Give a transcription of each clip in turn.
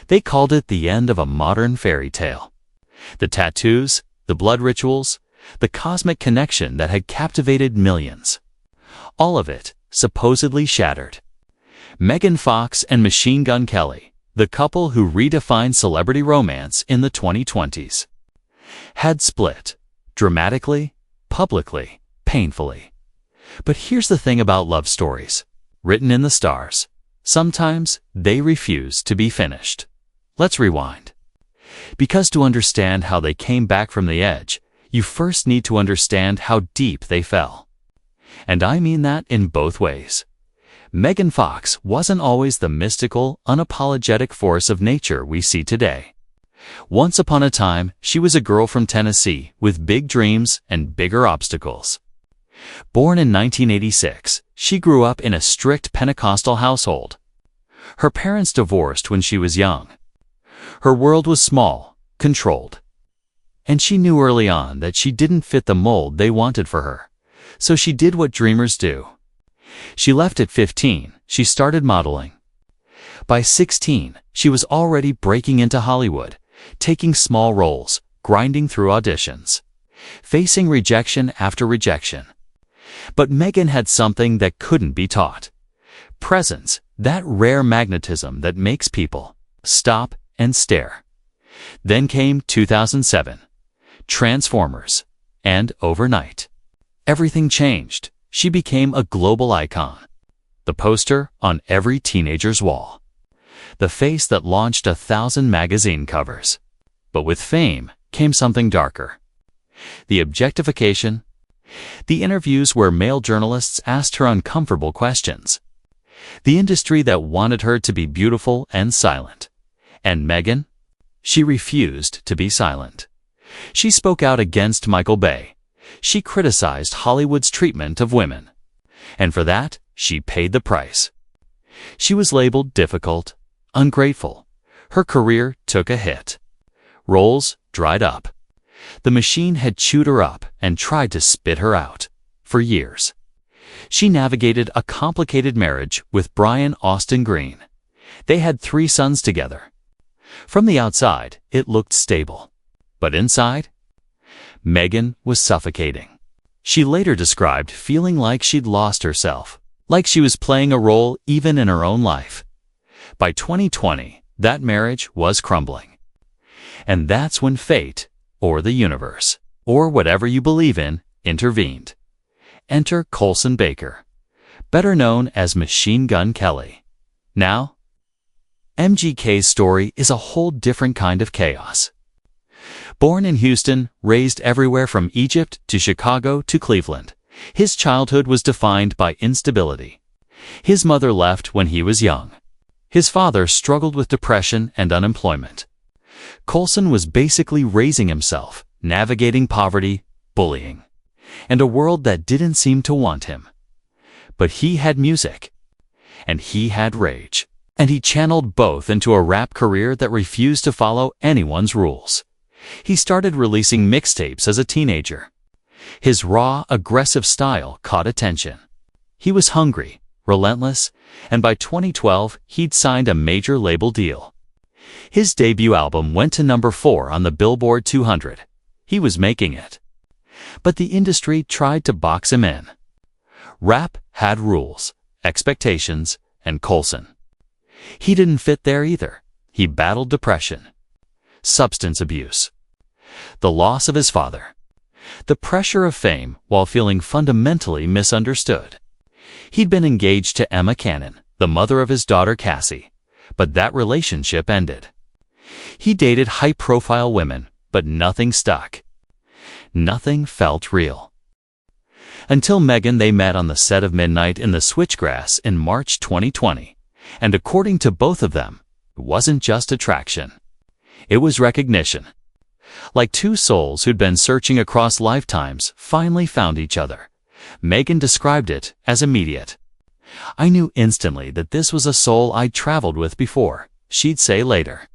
They called it the end of a modern fairy tale. The tattoos, the blood rituals, the cosmic connection that had captivated millions. All of it supposedly shattered. Megan Fox and Machine Gun Kelly, the couple who redefined celebrity romance in the 2020s, had split, dramatically, publicly, painfully. But here's the thing about love stories, written in the stars. Sometimes they refuse to be finished. Let's rewind. Because to understand how they came back from the edge, you first need to understand how deep they fell. And I mean that in both ways. Megan Fox wasn't always the mystical, unapologetic force of nature we see today. Once upon a time, she was a girl from Tennessee with big dreams and bigger obstacles. Born in 1986, she grew up in a strict Pentecostal household. Her parents divorced when she was young. Her world was small, controlled. And she knew early on that she didn't fit the mold they wanted for her. So she did what dreamers do. She left at 15, she started modeling. By 16, she was already breaking into Hollywood, taking small roles, grinding through auditions, facing rejection after rejection. But Megan had something that couldn't be taught. Presence, that rare magnetism that makes people stop and stare. Then came 2007, Transformers, and overnight, everything changed. She became a global icon. The poster on every teenager's wall. The face that launched 1,000 magazine covers. But with fame came something darker. The objectification. The interviews where male journalists asked her uncomfortable questions. The industry that wanted her to be beautiful and silent. And Megan? She refused to be silent. She spoke out against Michael Bay. She criticized Hollywood's treatment of women. And for that, she paid the price. She was labeled difficult, ungrateful. Her career took a hit. Roles dried up. The machine had chewed her up and tried to spit her out. For years. She navigated a complicated marriage with Brian Austin Green. They had 3 sons together. From the outside, it looked stable. But inside? Megan was suffocating. She later described feeling like she'd lost herself, like she was playing a role even in her own life. By 2020, that marriage was crumbling. And that's when fate, or the universe, or whatever you believe in, intervened. Enter Colson Baker, better known as Machine Gun Kelly. Now, MGK's story is a whole different kind of chaos. Born in Houston, raised everywhere from Egypt to Chicago to Cleveland, his childhood was defined by instability. His mother left when he was young. His father struggled with depression and unemployment. Colson was basically raising himself, navigating poverty, bullying, and a world that didn't seem to want him. But he had music, and he had rage, and he channeled both into a rap career that refused to follow anyone's rules. He started releasing mixtapes as a teenager. His raw, aggressive style caught attention. He was hungry, relentless, and by 2012, he'd signed a major label deal. His debut album went to number 4 on the Billboard 200. He was making it. But the industry tried to box him in. Rap had rules, expectations, and Colson. He didn't fit there either. He battled depression, substance abuse, the loss of his father, the pressure of fame while feeling fundamentally misunderstood. He'd been engaged to Emma Cannon, the mother of his daughter Cassie, but that relationship ended. He dated high-profile women, but nothing stuck. Nothing felt real. Until Megan they met on the set of Midnight in the Switchgrass in March 2020, and according to both of them, it wasn't just attraction. It was recognition. Like 2 souls who'd been searching across lifetimes finally found each other. Megan described it as immediate. I knew instantly that this was a soul I'd traveled with before, she'd say later.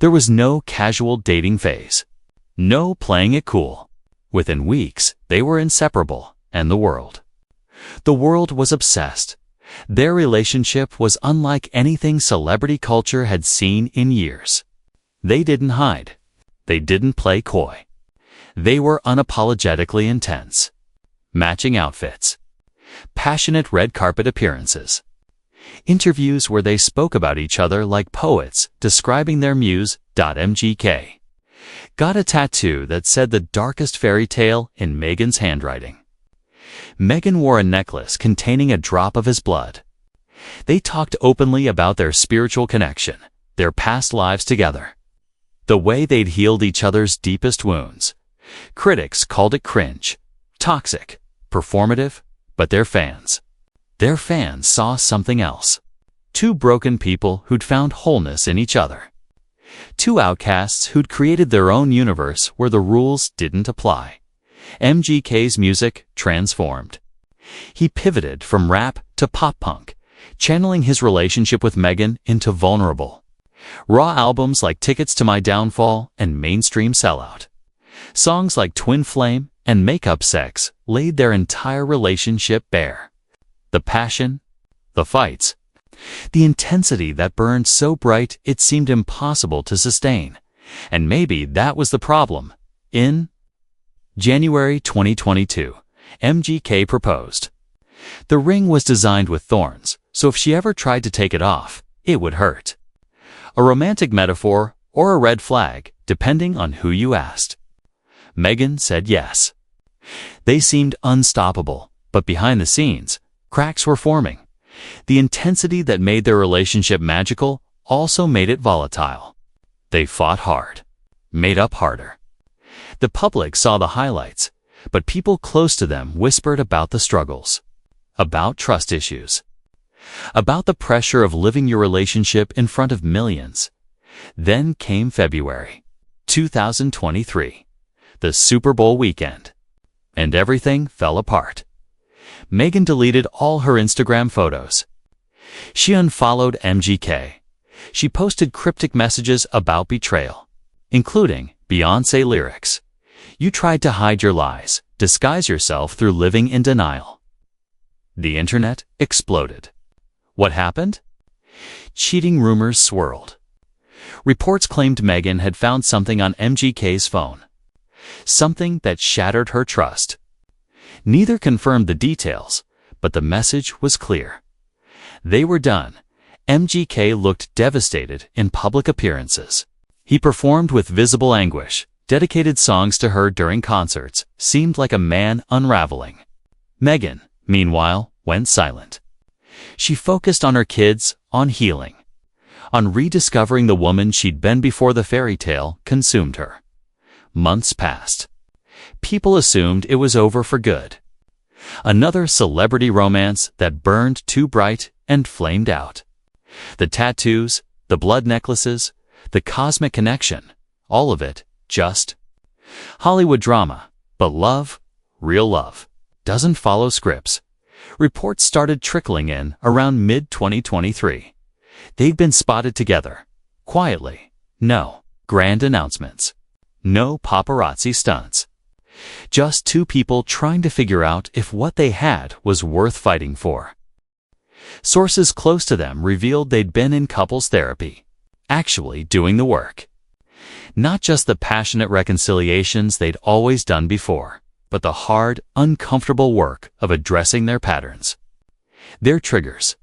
There was no casual dating phase. No playing it cool. Within weeks, they were inseparable, and the world. The world was obsessed. Their relationship was unlike anything celebrity culture had seen in years. They didn't hide. They didn't play coy. They were unapologetically intense. Matching outfits. Passionate red carpet appearances. Interviews where they spoke about each other like poets describing their muse. MGK got a tattoo that said the darkest fairy tale in Meghan's handwriting. Meghan wore a necklace containing a drop of his blood. They talked openly about their spiritual connection, their past lives together, the way they'd healed each other's deepest wounds. Critics called it cringe, toxic, performative, but their fans saw something else. Two broken people who'd found wholeness in each other. Two outcasts who'd created their own universe where the rules didn't apply. MGK's music transformed. He pivoted from rap to pop-punk, channeling his relationship with Meghan into vulnerable, raw albums like Tickets to My Downfall and Mainstream Sellout. Songs like Twin Flame and Makeup Sex laid their entire relationship bare. The passion, the fights, the intensity that burned so bright it seemed impossible to sustain. And maybe that was the problem. In January 2022, MGK proposed. The ring was designed with thorns, so if she ever tried to take it off, it would hurt. A romantic metaphor or a red flag, depending on who you asked. Meghan said yes. They seemed unstoppable, but behind the scenes, cracks were forming. The intensity that made their relationship magical also made it volatile. They fought hard, made up harder. The public saw the highlights, but people close to them whispered about the struggles, about trust issues, about the pressure of living your relationship in front of millions. Then came February 2023, the Super Bowl weekend, and everything fell apart. Meghan deleted all her Instagram photos. She unfollowed MGK. She posted cryptic messages about betrayal, including Beyoncé lyrics. You tried to hide your lies, disguise yourself through living in denial. The internet exploded. What happened? Cheating rumors swirled. Reports claimed Meghan had found something on MGK's phone, something that shattered her trust. Neither confirmed the details, but the message was clear. They were done. MGK looked devastated in public appearances. He performed with visible anguish, dedicated songs to her during concerts, seemed like a man unraveling. Meghan, meanwhile, went silent. She focused on her kids, on healing, on rediscovering the woman she'd been before the fairy tale consumed her. Months passed. People assumed it was over for good. Another celebrity romance that burned too bright and flamed out. The tattoos, the blood necklaces, the cosmic connection, all of it just Hollywood drama. But love, real love, doesn't follow scripts. Reports started trickling in around mid-2023. They'd been spotted together, quietly. No grand announcements. No paparazzi stunts. Just two people trying to figure out if what they had was worth fighting for. Sources close to them revealed they'd been in couples therapy, actually doing the work. Not just the passionate reconciliations they'd always done before, but the hard, uncomfortable work of addressing their patterns, their triggers,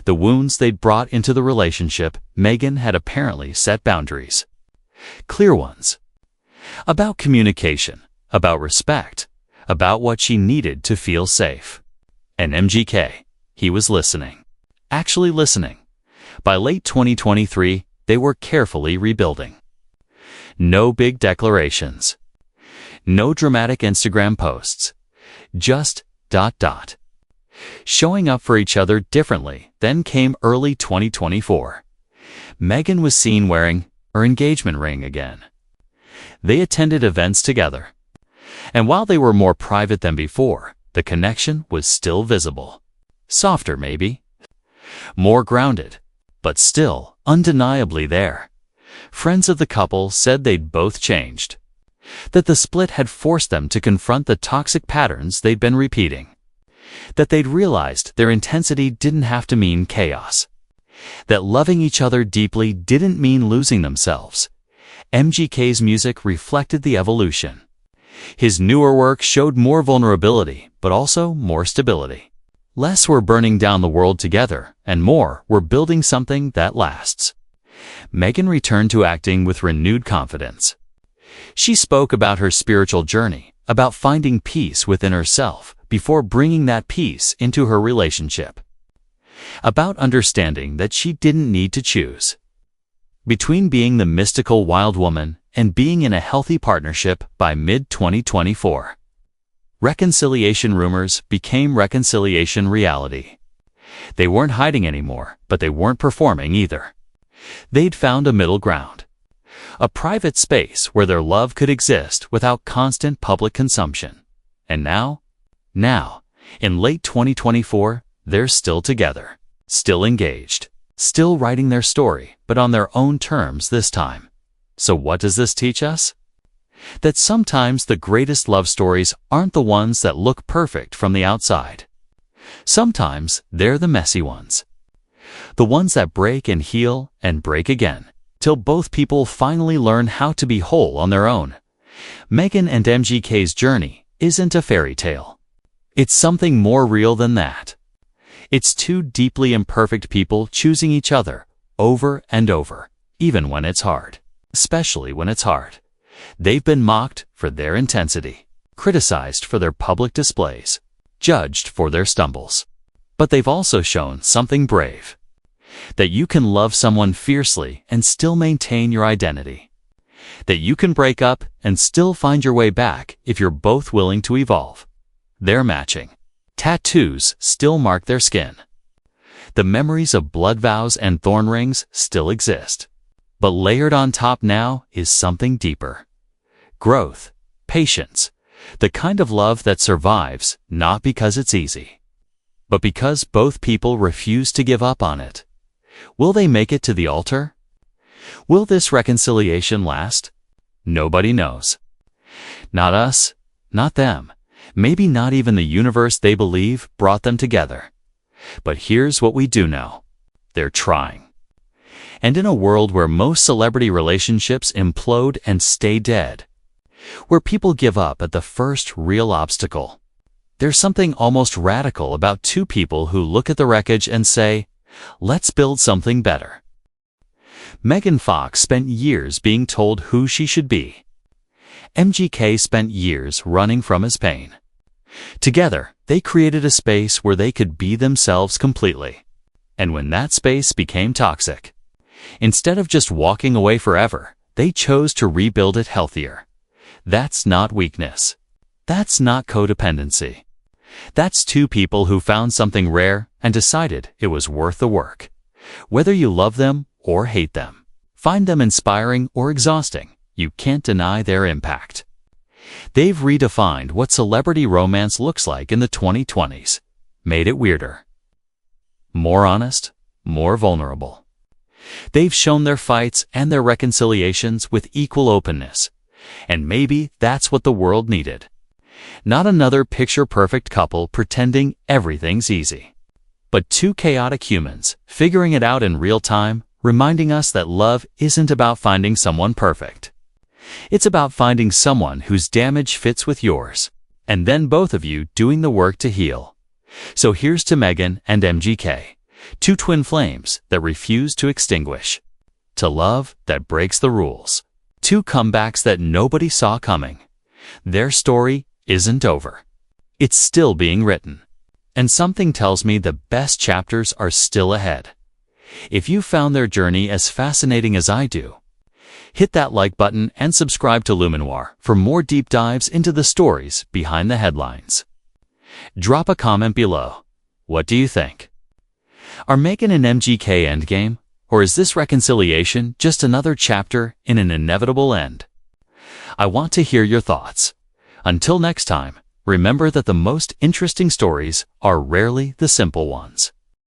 the wounds they'd brought into the relationship. Meghan had apparently set boundaries, clear ones, about communication, about respect, about what she needed to feel safe. And MGK, he was listening, actually listening. By late 2023, they were carefully rebuilding. No big declarations. No dramatic Instagram posts. Just ... showing up for each other differently. Then came early 2024. Meghan was seen wearing her engagement ring again. They attended events together. And while they were more private than before, the connection was still visible. Softer, maybe. More grounded, but still undeniably there. Friends of the couple said they'd both changed, that the split had forced them to confront the toxic patterns they'd been repeating. That they'd realized their intensity didn't have to mean chaos. That loving each other deeply didn't mean losing themselves. MGK's music reflected the evolution. His newer work showed more vulnerability, but also more stability. Less were burning down the world together, and more were building something that lasts. Megan returned to acting with renewed confidence. She spoke about her spiritual journey, about finding peace within herself before bringing that peace into her relationship. About understanding that she didn't need to choose between being the mystical wild woman and being in a healthy partnership by mid-2024. Reconciliation rumors became reconciliation reality. They weren't hiding anymore, but they weren't performing either. They'd found a middle ground. A private space where their love could exist without constant public consumption. And now, in late 2024, they're still together, still engaged, still writing their story, but on their own terms this time. So what does this teach us? That sometimes the greatest love stories aren't the ones that look perfect from the outside. Sometimes they're the messy ones. The ones that break and heal and break again, till both people finally learn how to be whole on their own. Megan and MGK's journey isn't a fairy tale. It's something more real than that. It's two deeply imperfect people choosing each other over and over, even when it's hard. Especially when it's hard. They've been mocked for their intensity, criticized for their public displays, judged for their stumbles. But they've also shown something brave. That you can love someone fiercely and still maintain your identity. That you can break up and still find your way back if you're both willing to evolve. They're matching. Tattoos still mark their skin. The memories of blood vows and thorn rings still exist. But layered on top now is something deeper. Growth, patience, the kind of love that survives not because it's easy, but because both people refuse to give up on it. Will they make it to the altar? Will this reconciliation last? Nobody knows. Not us, not them, maybe not even the universe they believe brought them together. But here's what we do know. They're trying. And in a world where most celebrity relationships implode and stay dead, where people give up at the first real obstacle, there's something almost radical about two people who look at the wreckage and say, let's build something better. Megan Fox spent years being told who she should be. MGK spent years running from his pain. Together, they created a space where they could be themselves completely. And when that space became toxic, instead of just walking away forever, they chose to rebuild it healthier. That's not weakness. That's not codependency. That's two people who found something rare and decided it was worth the work. Whether you love them or hate them, find them inspiring or exhausting, you can't deny their impact. They've redefined what celebrity romance looks like in the 2020s, made it weirder, more honest, more vulnerable. They've shown their fights and their reconciliations with equal openness. And maybe that's what the world needed. Not another picture-perfect couple pretending everything's easy, but two chaotic humans figuring it out in real time, reminding us that love isn't about finding someone perfect. It's about finding someone whose damage fits with yours, and then both of you doing the work to heal. So here's to Megan and MGK, two twin flames that refuse to extinguish. To love that breaks the rules. Two comebacks that nobody saw coming. Their story isn't over. It's still being written. And something tells me the best chapters are still ahead. If you found their journey as fascinating as I do, hit that like button and subscribe to Luminoir for more deep dives into the stories behind the headlines. Drop a comment below. What do you think? Are Megan and MGK endgame? Or is this reconciliation just another chapter in an inevitable end? I want to hear your thoughts. Until next time, remember that the most interesting stories are rarely the simple ones.